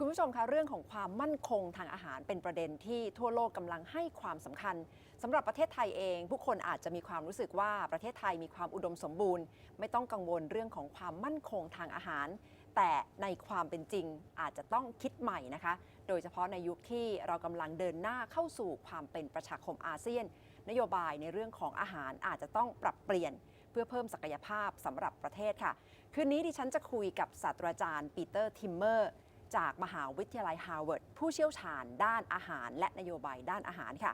คุณผู้ชมคะเรื่องของความมั่นคงทางอาหารเป็นประเด็นที่ทั่วโลกกำลังให้ความสำคัญสำหรับประเทศไทยเองผู้คนอาจจะมีความรู้สึกว่าประเทศไทยมีความอุดมสมบูรณ์ไม่ต้องกังวลเรื่องของความมั่นคงทางอาหารแต่ในความเป็นจริงอาจจะต้องคิดใหม่นะคะโดยเฉพาะในยุคที่เรากำลังเดินหน้าเข้าสู่ความเป็นประชาคมอาเซียนนโยบายในเรื่องของอาหารอาจจะต้องปรับเปลี่ยนเพื่อเพิ่มศักยภาพสำหรับประเทศค่ะคืนนี้ดิฉันจะคุยกับศาสตราจารย์ปีเตอร์ทิมเมอร์จากมหาวิทยาลัยฮาร์วาร์ดผู้เชี่ยวชาญด้านอาหารและนโยบายด้านอาหารค่ะ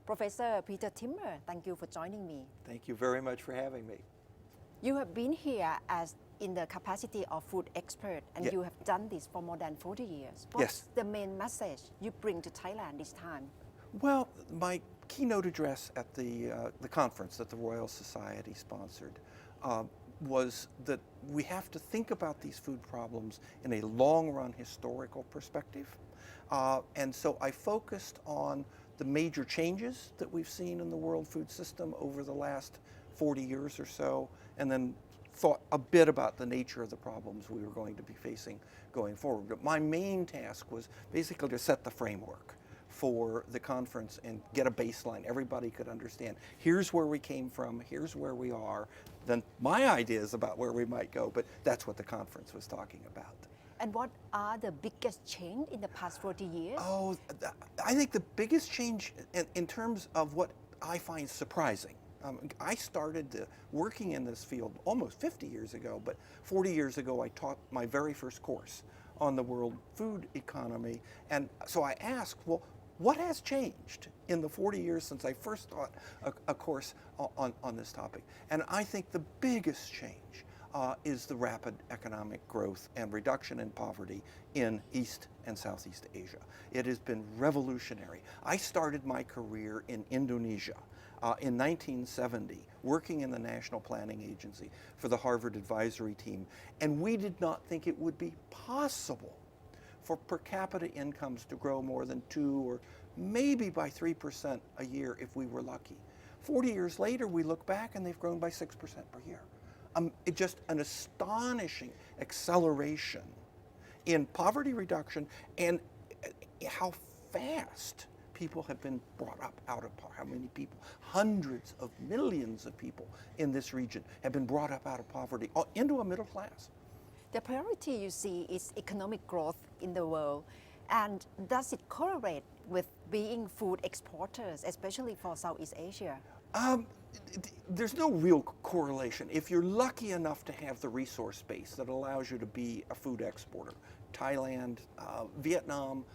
Professor Peter Timmer thank you for joining me Thank you very much for having me You have been here as in the capacity of food expert and you have done this for more than 40 years What's the main message you bring to Thailand this time Well my keynote address at the conference that the Royal Society sponsored was that we have to think about these food problems in a long-run historical perspective. And so I focused on the major changes that we've seen in the world food system over the last 40 years or so, and then thought a bit about the nature of the problems we were going to be facing going forward. But my main task was basically to set the framework for the conference and get a baseline. Everybody could understand, here's where we came from, here's where we are, then my ideas about where we might go, but that's what the conference was talking about. And what are the biggest change in the past 40 years? Oh, I think the biggest change in terms of what I find surprising. I started working in this field almost 50 years ago, but 40 years ago I taught my very first course on the world food economy. And so I asked, well, what has changed in the 40 years since I first taught a course on this topic? And I think the biggest change is the rapid economic growth and reduction in poverty in East and Southeast Asia. It has been revolutionary. I started my career in Indonesia in 1970, working in the National Planning Agency for the Harvard Advisory Team, and we did not think it would be possible for per capita incomes to grow more than 2 or maybe by 3% a year if we were lucky. 40 years later, we look back and they've grown by 6% per year. It's just an astonishing acceleration in poverty reduction and how fast people have been brought up out of poverty. How many people, hundreds of millions of people in this region have been brought up out of poverty into a middle class. The priority you see is economic growth in the world. And does it correlate with being food exporters, especially for Southeast Asia? There's no real correlation. If you're lucky enough to have the resource base that allows you to be a food exporter, Thailand, Vietnam,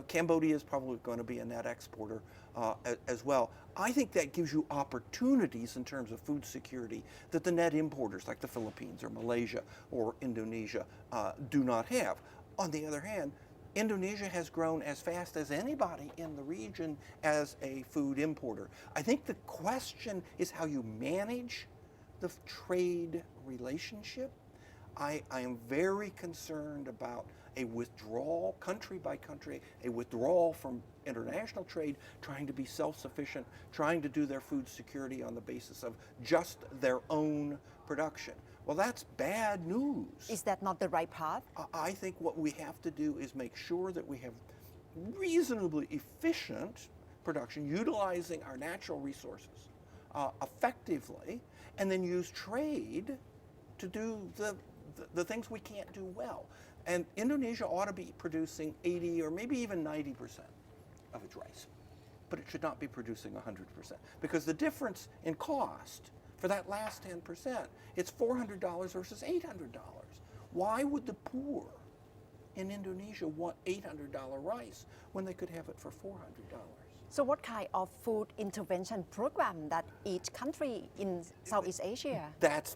Cambodia is probably going to be a net exporter as well. I think that gives you opportunities in terms of food security that the net importers like the Philippines or Malaysia or Indonesia do not have. On the other hand, Indonesia has grown as fast as anybody in the region as a food importer. I think the question is how you manage the trade relationship. I am very concerned about a withdrawal, country by country, a withdrawal from international trade, trying to be self-sufficient, trying to do their food security on the basis of just their own production. Well, that's bad news. Is that not the right path? I think what we have to do is make sure that we have reasonably efficient production, utilizing our natural resources effectively, and then use trade to do the things we can't do well. And Indonesia ought to be producing 80 or maybe even 90% of its rice, but it should not be producing 100% because the difference in cost for that last 10%, it's $400 versus $800. Why would the poor in Indonesia want $800 rice when they could have it for $400? So what kind of food intervention program that each country in Southeast Asia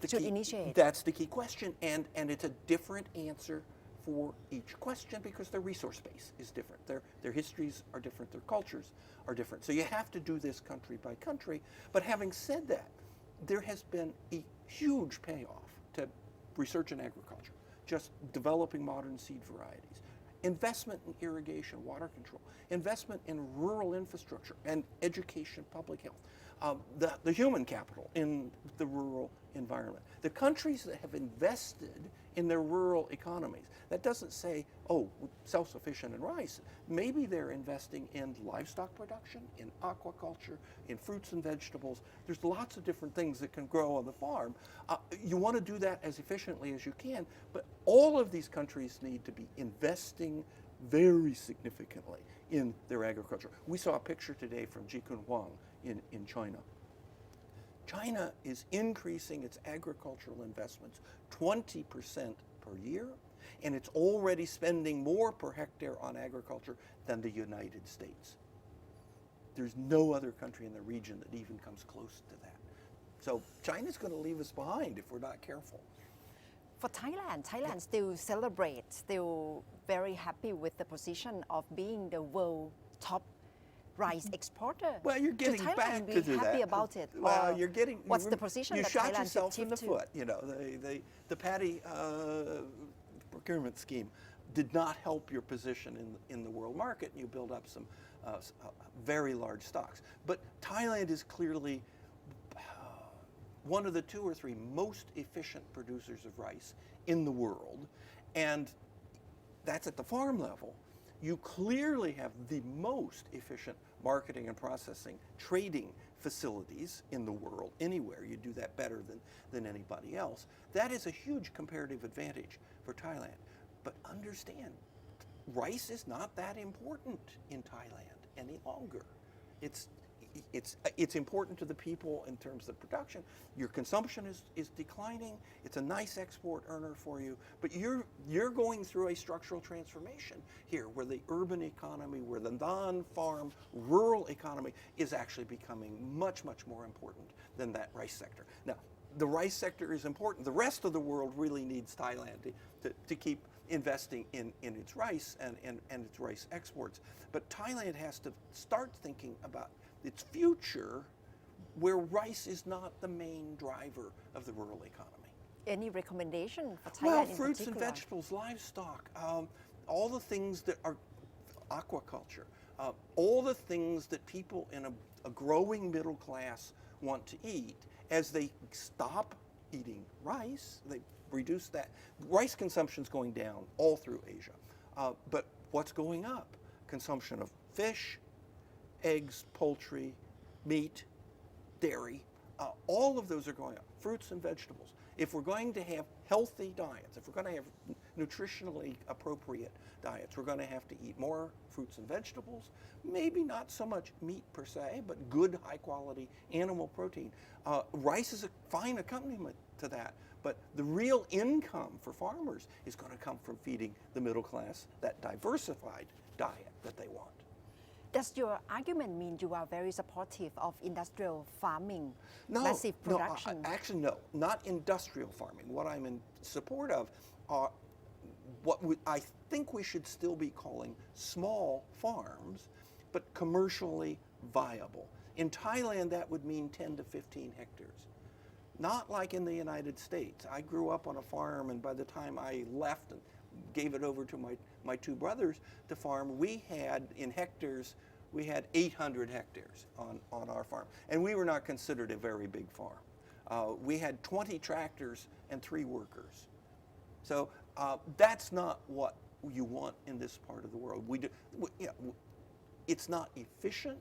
should initiate? That's the key question, and it's a different answer for each question because their resource base is different. Their histories are different, their cultures are different. So you have to do this country by country. But having said that, there has been a huge payoff to research in agriculture, just developing modern seed varieties, investment in irrigation, water control, investment in rural infrastructure and education, public health. the human capital in the rural environment. The countries that have invested in their rural economies, that doesn't say, oh, self-sufficient in rice. Maybe they're investing in livestock production, in aquaculture, in fruits and vegetables. There's lots of different things that can grow on the farm. You want to do that as efficiently as you can, but all of these countries need to be investing very significantly in their agriculture. We saw a picture today from Jikun Huang in China. China is increasing its agricultural investments 20% per year, and it's already spending more per hectare on agriculture than the United States. There's no other country in the region that even comes close to that. So China's going to leave us behind if we're not careful. For Thailand still celebrates, still very happy with the position of being the world top rice exporter. Well, you're getting Thailand, back be to do happy that. about it. Well, you're getting. What's the position you that shot Thailand yourself should in the keep to? foot. You know, the paddy procurement scheme did not help your position in the world market. You build up some very large stocks. But Thailand is clearly one of the 2 or 3 most efficient producers of rice in the world, and that's at the farm level. You clearly have the most efficient marketing and processing, trading facilities in the world. Anywhere you do that better than anybody else. That is a huge comparative advantage for Thailand. But understand, rice is not that important in Thailand any longer. It's important to the people in terms of production. Your consumption is declining. It's a nice export earner for you, but you're going through a structural transformation here, where the urban economy, where the non-farm rural economy is actually becoming much, much more important than that rice sector. Now, the rice sector is important. The rest of the world really needs Thailand to keep investing in its rice and its rice exports. But Thailand has to start thinking about its future, where rice is not the main driver of the rural economy. Any recommendation for Thailand Well, in fruits and particular? vegetables, livestock, all the things that are aquaculture, all the things that people in a growing middle class want to eat. As they stop eating rice, they reduce that. Rice consumption is going down all through Asia. But what's going up? Consumption of fish, eggs, poultry, meat, dairy, all of those are going up. Fruits and vegetables. If we're going to have healthy diets, if we're going to have nutritionally appropriate diets, we're going to have to eat more fruits and vegetables, maybe not so much meat per se, but good high quality animal protein. Rice is a fine accompaniment to that, but the real income for farmers is going to come from feeding the middle class that diversified diet that they want. Does your argument mean you are very supportive of industrial farming, massive production? Actually, no, not industrial farming. What I'm in support of are what I think we should still be calling small farms, but commercially viable. In Thailand, that would mean 10 to 15 hectares. Not like in the United States. I grew up on a farm, and by the time I left and gave it over to my 2 brothers to farm, we had, in hectares, we had 800 hectares on our farm. And we were not considered a very big farm. We had 20 tractors and 3 workers. So that's not what you want in this part of the world. It's not efficient.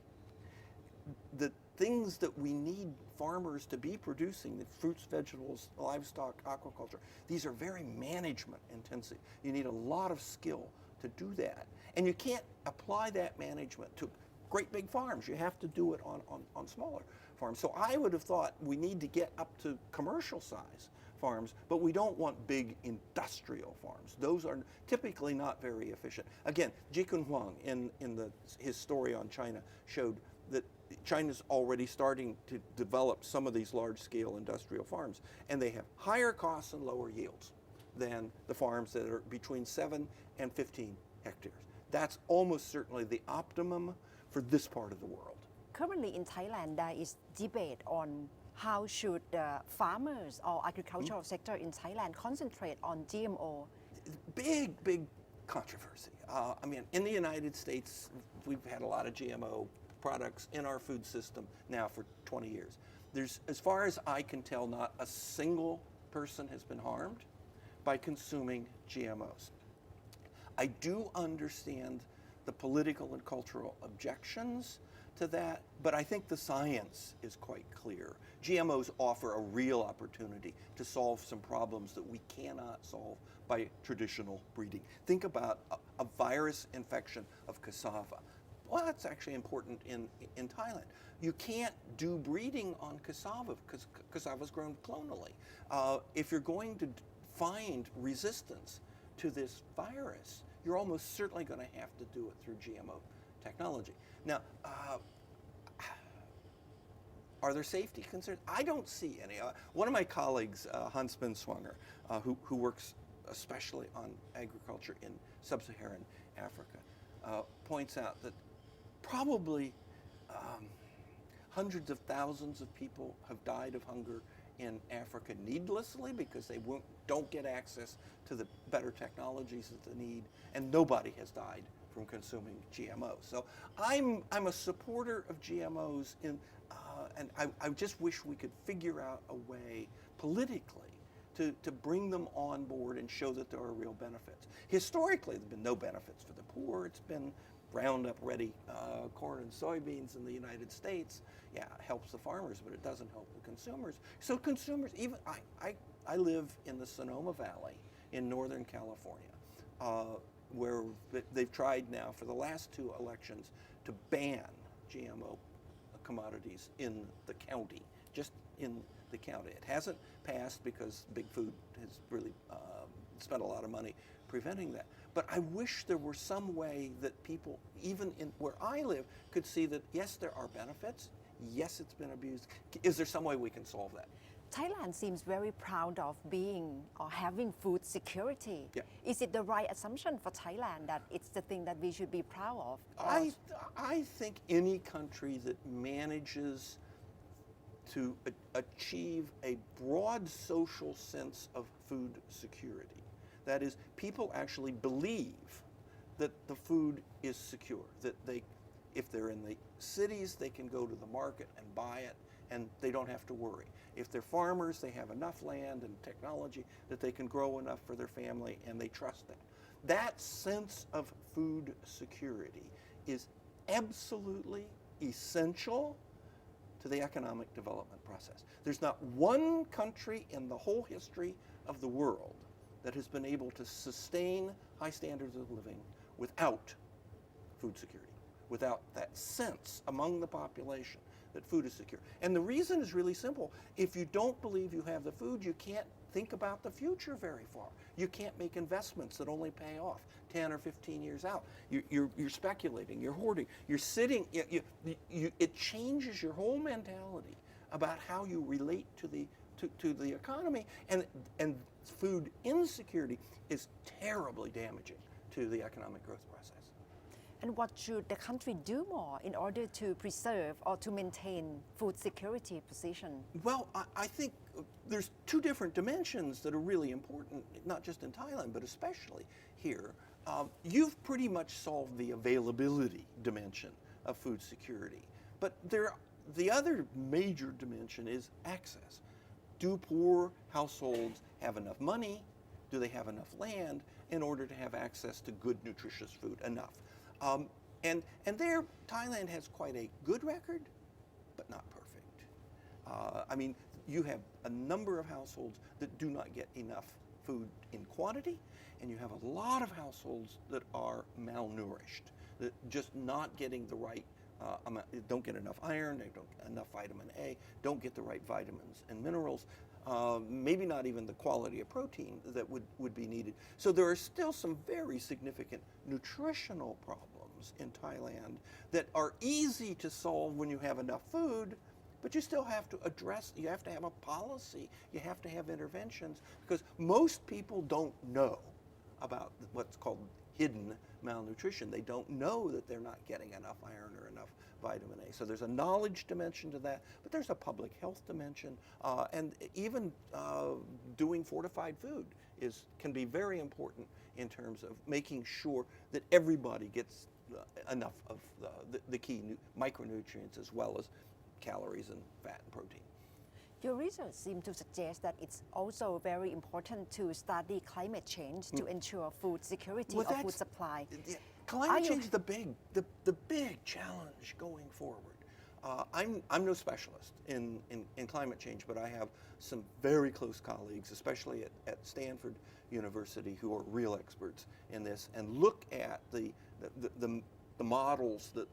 The things that we need farmers to be producing, the fruits, vegetables, livestock, aquaculture, these are very management intensive. You need a lot of skill to do that. And you can't apply that management to great big farms. You have to do it on smaller farms. So I would have thought we need to get up to commercial size farms, but we don't want big industrial farms. Those are typically not very efficient. Again, Jikun Huang in his story on China showed that China's already starting to develop some of these large-scale industrial farms, and they have higher costs and lower yields than the farms that are between 7 and 15 hectares. That's almost certainly the optimum for this part of the world. Currently in Thailand, there is debate on how should farmers or agricultural sector in Thailand concentrate on GMO. Big controversy. I mean, in the United States, we've had a lot of GMO products in our food system now for 20 years. There's, as far as I can tell, not a single person has been harmed by consuming GMOs. I do understand the political and cultural objections to that, but I think the science is quite clear. GMOs offer a real opportunity to solve some problems that we cannot solve by traditional breeding. Think about a virus infection of cassava. Well, that's actually important in Thailand. You can't do breeding on cassava because cassava is grown clonally. If you're going to find resistance to this virus, you're almost certainly going to have to do it through GMO technology. Now, are there safety concerns? I don't see any. One of my colleagues, Hans Binswanger, who works especially on agriculture in sub-Saharan Africa, points out that probably hundreds of thousands of people have died of hunger in Africa needlessly because they don't get access to the better technologies that they need, and nobody has died from consuming GMOs. So I'm a supporter of GMOs, and I just wish we could figure out a way politically to bring them on board and show that there are real benefits. Historically, there have been no benefits for the poor. It's been Roundup ready corn and soybeans in the United States. Yeah, it helps the farmers, but it doesn't help the consumers. So consumers, even I live in the Sonoma Valley in Northern California, where they've tried now for the last 2 elections to ban GMO commodities in the county, just in the county. It hasn't passed because Big Food has really spent a lot of money preventing that. But I wish there were some way that people, even in where I live, could see that, yes, there are benefits. Yes, it's been abused. Is there some way we can solve that? Thailand seems very proud of being or having food security. Yeah. Is it the right assumption for Thailand that it's the thing that we should be proud of? I think any country that manages to achieve a broad social sense of food security, that is, people actually believe that the food is secure, that if they're in the cities, they can go to the market and buy it, and they don't have to worry. If they're farmers, they have enough land and technology that they can grow enough for their family, and they trust that. That sense of food security is absolutely essential to the economic development process. There's not one country in the whole history of the world that has been able to sustain high standards of living without food security, without that sense among the population that food is secure. And the reason is really simple. If you don't believe you have the food, you can't think about the future very far. You can't make investments that only pay off 10 or 15 years out. You're speculating, you're hoarding, you're sitting, it changes your whole mentality about how you relate to the economy, and food insecurity is terribly damaging to the economic growth process. And what should the country do more in order to preserve or to maintain food security position? Well, I think there's 2 different dimensions that are really important, not just in Thailand, but especially here. You've pretty much solved the availability dimension of food security. But the other major dimension is access. Do poor households have enough money? Do they have enough land in order to have access to good, nutritious food? Enough. And there, Thailand has quite a good record, but not perfect. I mean, you have a number of households that do not get enough food in quantity, and you have a lot of households that are malnourished, that just not getting the right amount, don't get enough iron, they don't get enough vitamin A, don't get the right vitamins and minerals, maybe not even the quality of protein that would be needed. So there are still some very significant nutritional problems in Thailand that are easy to solve when you have enough food, but you still have to address, you have to have a policy, you have to have interventions, because most people don't know about what's called hidden malnutrition. They don't know that they're not getting enough iron or enough vitamin A. So there's a knowledge dimension to that, but there's a public health dimension, and even doing fortified food can be very important in terms of making sure that everybody gets enough of the key micronutrients as well as calories and fat and protein. Your research seems to suggest that it's also very important to study climate change to ensure food security or food supply. Climate change is the big challenge going forward. I'm no specialist in climate change, but I have some very close colleagues, especially at Stanford University, who are real experts in this and look at the models that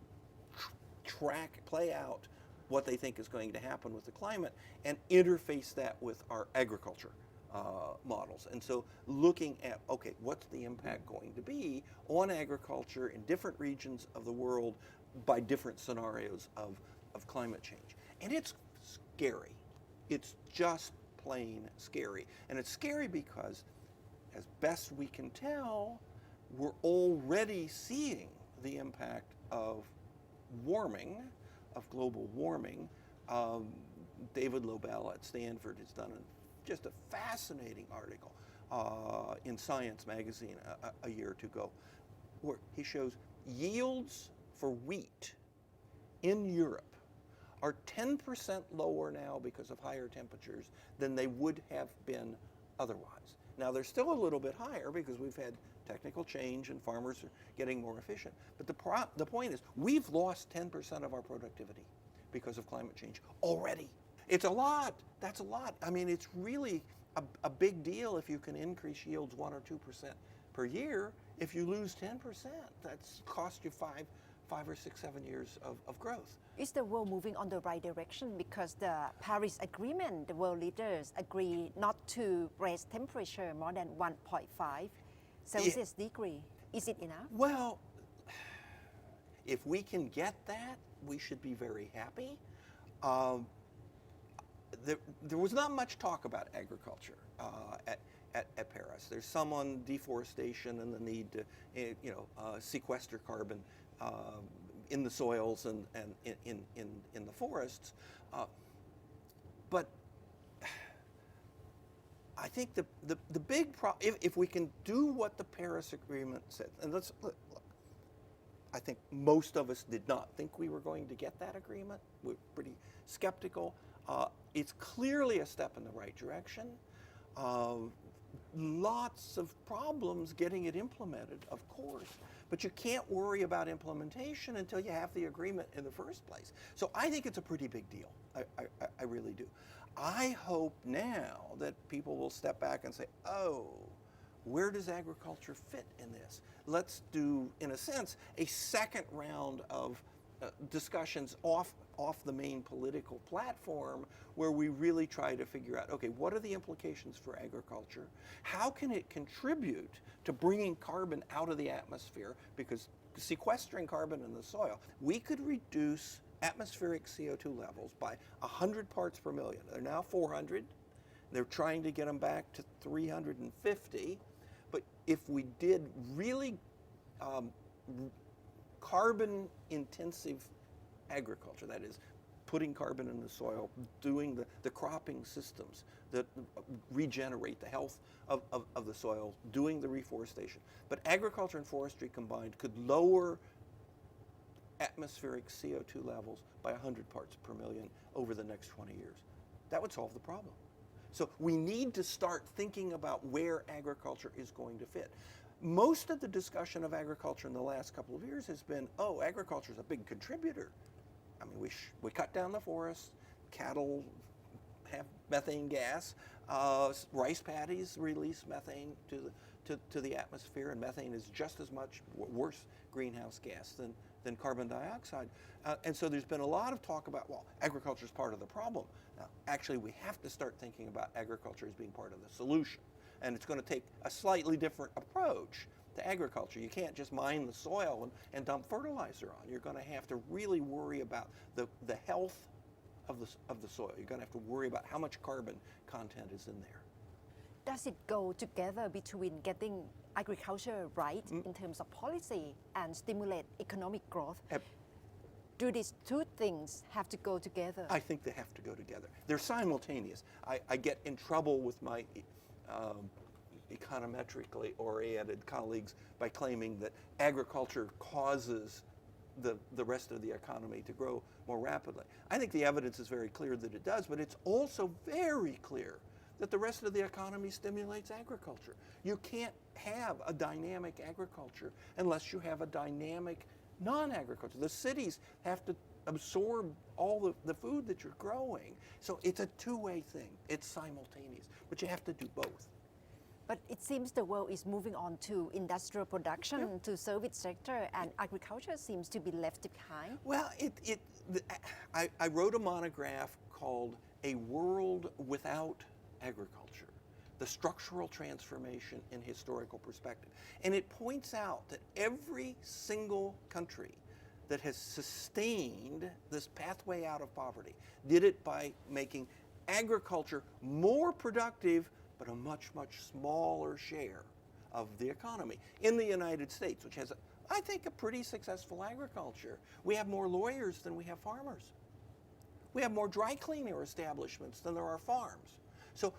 play out what they think is going to happen with the climate and interface that with our agriculture models. And so looking at, okay, what's the impact going to be on agriculture in different regions of the world by different scenarios of climate change. And it's scary. It's just plain scary. And it's scary because, as best we can tell, we're already seeing the impact of warming, of global warming. David Lobel at Stanford has done just a fascinating article in Science magazine a year or two ago, where he shows yields for wheat in Europe are 10% lower now because of higher temperatures than they would have been otherwise. Now, they're still a little bit higher because we've had technical change and farmers are getting more efficient. But the point is, we've lost 10% of our productivity because of climate change already. It's a lot. That's a lot. I mean, it's really a big deal if you can increase yields 1 or 2% per year. If you lose 10%, that's cost you five or 6, 7 years of growth. Is the world moving on the right direction? Because the Paris Agreement, the world leaders agree not to raise temperature more than 1.5 Celsius degree. Is it enough? Well, if we can get that, we should be very happy. There was not much talk about agriculture at Paris. There's some on deforestation and the need to, sequester carbon in the soils and in the forests. But I think the big problem, if we can do what the Paris Agreement said, and let's look, I think most of us did not think we were going to get that agreement. We're pretty skeptical. It's clearly a step in the right direction. Lots of problems getting it implemented, of course, but you can't worry about implementation until you have the agreement in the first place. So I think it's a pretty big deal. I really do. I hope now that people will step back and say, oh, where does agriculture fit in this? Let's do, in a sense, a second round of discussions off the main political platform where we really try to figure out, okay, what are the implications for agriculture? How can it contribute to bringing carbon out of the atmosphere? Because sequestering carbon in the soil, we could reduce atmospheric CO2 levels by 100 parts per million. They're now 400. They're trying to get them back to 350. But if we did really carbon-intensive agriculture, that is, putting carbon in the soil, doing the cropping systems that regenerate the health of the soil, doing the reforestation. But agriculture and forestry combined could lower atmospheric CO2 levels by 100 parts per million over the next 20 years. That would solve the problem. So we need to start thinking about where agriculture is going to fit. Most of the discussion of agriculture in the last couple of years has been, oh, agriculture is a big contributor. I mean, we cut down the forests, cattle have methane gas, rice paddies release methane to the atmosphere, and methane is just as much worse greenhouse gas than carbon dioxide. And so there's been a lot of talk about, well, agriculture is part of the problem. Now, actually, we have to start thinking about agriculture as being part of the solution. And it's going to take a slightly different approach to agriculture. You can't just mine the soil and dump fertilizer on. You're going to have to really worry about the health of the soil. You're going to have to worry about how much carbon content is in there. Does it go together between getting agriculture right in terms of policy and stimulate economic growth? Do these two things have to go together? I think they have to go together. They're simultaneous. I get in trouble with my econometrically oriented colleagues by claiming that agriculture causes the rest of the economy to grow more rapidly. I think the evidence is very clear that it does, but it's also very clear that the rest of the economy stimulates agriculture. You can't have a dynamic agriculture unless you have a dynamic non-agriculture. The cities have to absorb all the food that you're growing. So it's a two-way thing. It's simultaneous, but you have to do both. But it seems the world is moving on to industrial production, to service sector, and agriculture seems to be left behind. Well, I wrote a monograph called A World Without Agriculture, the structural transformation in historical perspective. And it points out that every single country that has sustained this pathway out of poverty did it by making agriculture more productive, but a much, much smaller share of the economy. In the United States, which has, I think, a pretty successful agriculture, we have more lawyers than we have farmers. We have more dry cleaner establishments than there are farms. So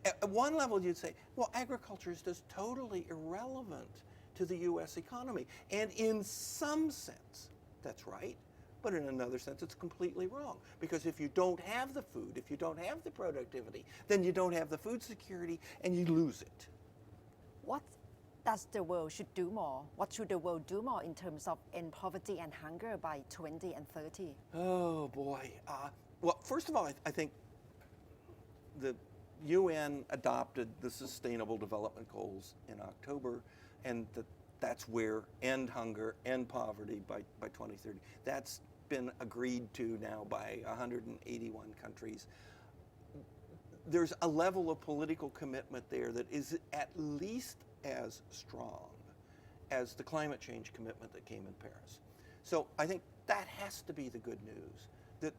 at one level you'd say, well, agriculture is just totally irrelevant to the U.S. economy. And in some sense, that's right. But in another sense, it's completely wrong. Because if you don't have the food, if you don't have the productivity, then you don't have the food security and you lose it. What does the world should do more? What should the world do more in terms of end poverty and hunger by 20 and 30? Oh, boy. Well, first of all, I think the UN adopted the Sustainable Development Goals in October, and that's where end hunger, end poverty by 2030. That's been agreed to now by 181 countries. There's a level of political commitment there that is at least as strong as the climate change commitment that came in Paris. So I think that has to be the good news, that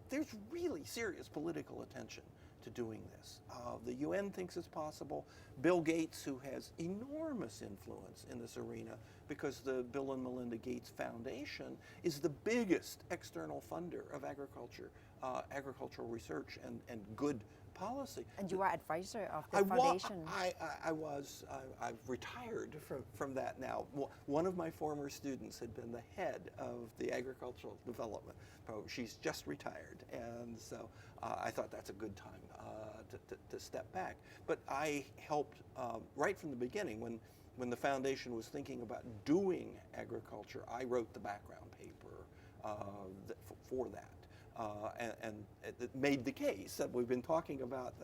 there's really serious political attention to doing this. The UN thinks it's possible. Bill Gates, who has enormous influence in this arena because the Bill and Melinda Gates Foundation is the biggest external funder of agricultural research and good policy. And you are advisor of the foundation. I've retired from that now. One of my former students had been the head of the agricultural development program. She's just retired, and so I thought that's a good time to step back. But I helped right from the beginning when the foundation was thinking about doing agriculture. I wrote the background paper for that. And it made the case that we've been talking about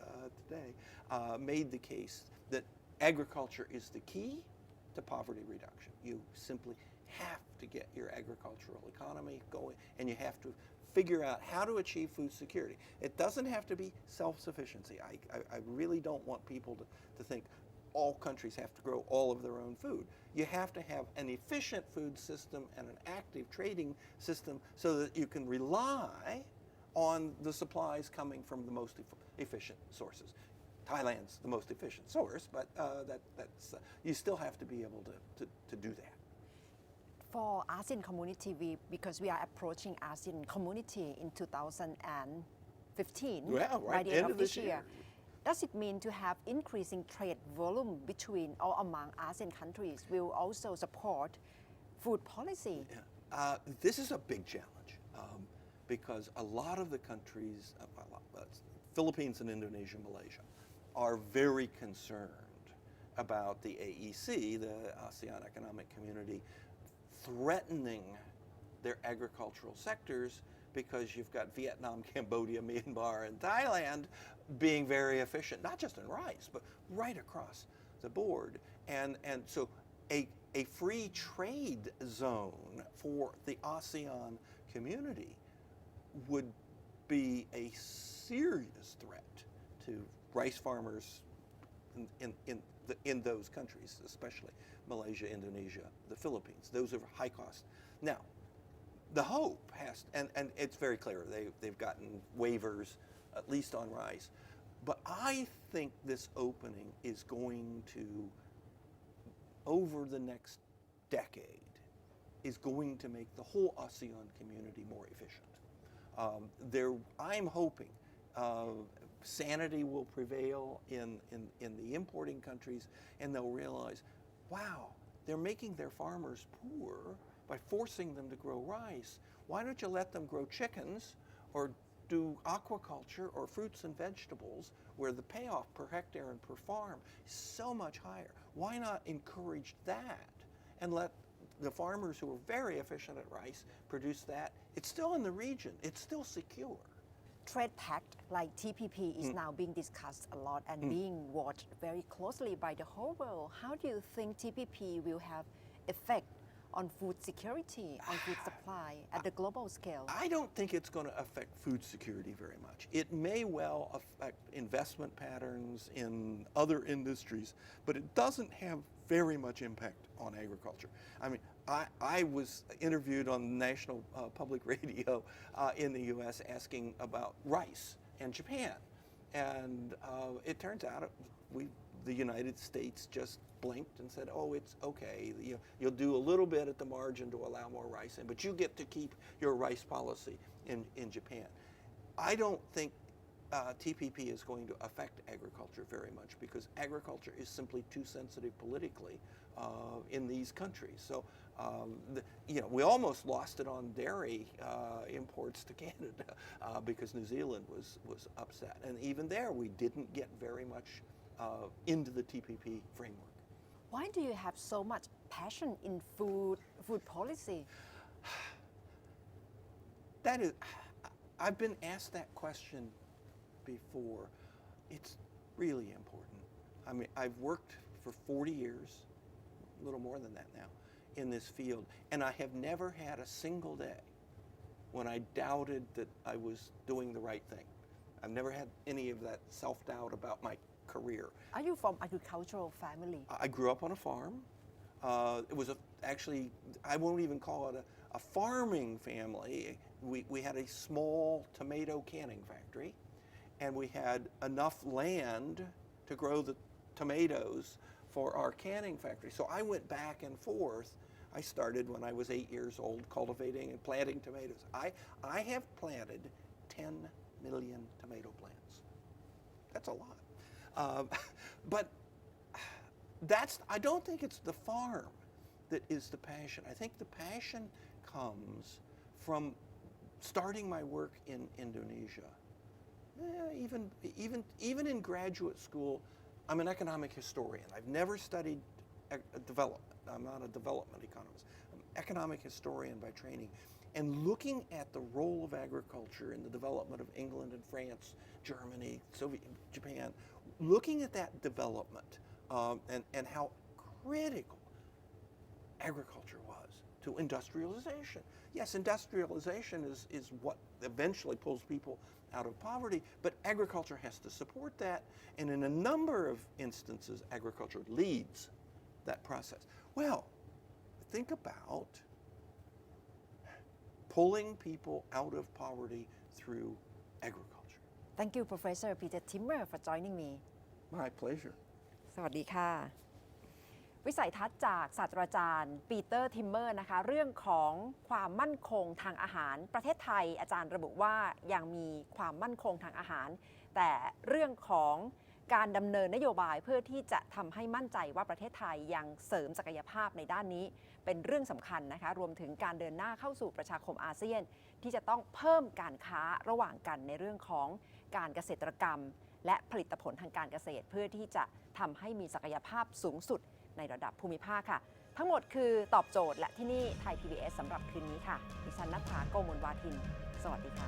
today, made the case that agriculture is the key to poverty reduction. You simply have to get your agricultural economy going, and you have to figure out how to achieve food security. It doesn't have to be self-sufficiency. I really don't want people to think all countries have to grow all of their own food. You have to have an efficient food system and an active trading system so that you can rely on the supplies coming from the most efficient sources. Thailand's the most efficient source, but that's you still have to be able to do that. For ASEAN community, because we are approaching ASEAN community in 2015, by the end of this year. Does it mean to have increasing trade volume between or among ASEAN countries will also support food policy? This is a big challenge because a lot of the countries, Philippines and Indonesia, Malaysia, are very concerned about the AEC, the ASEAN Economic Community, threatening their agricultural sectors because you've got Vietnam, Cambodia, Myanmar, and Thailand being very efficient, not just in rice, but right across the board. And so a free trade zone for the ASEAN community would be a serious threat to rice farmers in those countries, especially Malaysia, Indonesia, the Philippines. Those are high cost. Now, the hope has, and it's very clear, they've gotten waivers, at least on rice. But I think this opening is going to, over the next decade, is going to make the whole ASEAN community more efficient. I'm hoping sanity will prevail in the importing countries, and they'll realize, wow, they're making their farmers poor by forcing them to grow rice. why don't you let them grow chickens or do aquaculture or fruits and vegetables where the payoff per hectare and per farm is so much higher? Why not encourage that and let the farmers who are very efficient at rice produce that? It's still in the region. It's still secure. Trade pact like TPP is now being discussed a lot and being watched very closely by the whole world. How do you think TPP will have effect on food security, on food supply at the global scale? I don't think it's going to affect food security very much. It may well affect investment patterns in other industries, but it doesn't have very much impact on agriculture. I mean, I was interviewed on national public radio in the U.S. asking about rice and Japan. And it turns out the United States just blinked and said, oh, it's okay. You'll do a little bit at the margin to allow more rice in, but you get to keep your rice policy in Japan. I don't think TPP is going to affect agriculture very much because agriculture is simply too sensitive politically in these countries. So, we almost lost it on dairy imports to Canada because New Zealand was upset. And even there, we didn't get very much into the TPP framework. Why do you have so much passion in food policy? That is, I've been asked that question before. It's really important. I mean, I've worked for 40 years, a little more than that now, in this field, and I have never had a single day when I doubted that I was doing the right thing. I've never had any of that self-doubt about my career. Are you from agricultural family? I grew up on a farm. It was actually, I won't even call it a farming family. We had a small tomato canning factory, and we had enough land to grow the tomatoes for our canning factory. So I went back and forth. I started when I was 8 years old cultivating and planting tomatoes. I have planted 10 million tomato plants. That's a lot. But I don't think it's the farm that is the passion. I think the passion comes from starting my work in Indonesia. Even in graduate school, I'm an economic historian. I've never studied development. I'm not a development economist. I'm an economic historian by training. And looking at the role of agriculture in the development of England and France, Germany, Japan, looking at that development and how critical agriculture was to industrialization. Yes, industrialization is what eventually pulls people out of poverty, but agriculture has to support that, and in a number of instances, agriculture leads that process. Well, think about pulling people out of poverty through agriculture. Thank you, Professor Peter Timmer, for joining me. My pleasure. สวัสดีค่ะ วิสัยทัศน์จากศาสตราจารย์ปีเตอร์ทิมเมอร์นะคะเรื่องของความมั่นคงทางอาหารประเทศไทยอาจารย์ระบุว่ายังมีความมั่นคงทางอาหาร แต่เรื่องของการดำเนินนโยบายเพื่อที่จะทำให้มั่นใจว่าประเทศไทยยังเสริมศักยภาพในด้านนี้เป็นเรื่องสำคัญนะคะรวมถึงการเดินหน้าเข้าสู่ประชาคมอาเซียนที่จะต้องเพิ่มการค้าระหว่างกันในเรื่องของการเกษตรกรรมและผลิตผลทางการเกษตรเพื่อที่จะทำให้มีศักยภาพสูงสุดในระดับภูมิภาคค่ะทั้งหมดคือตอบโจทย์และที่นี่ไทย PBS สำหรับคืนนี้ค่ะดิฉันณัฐฐา โกมลวาทินสวัสดีค่ะ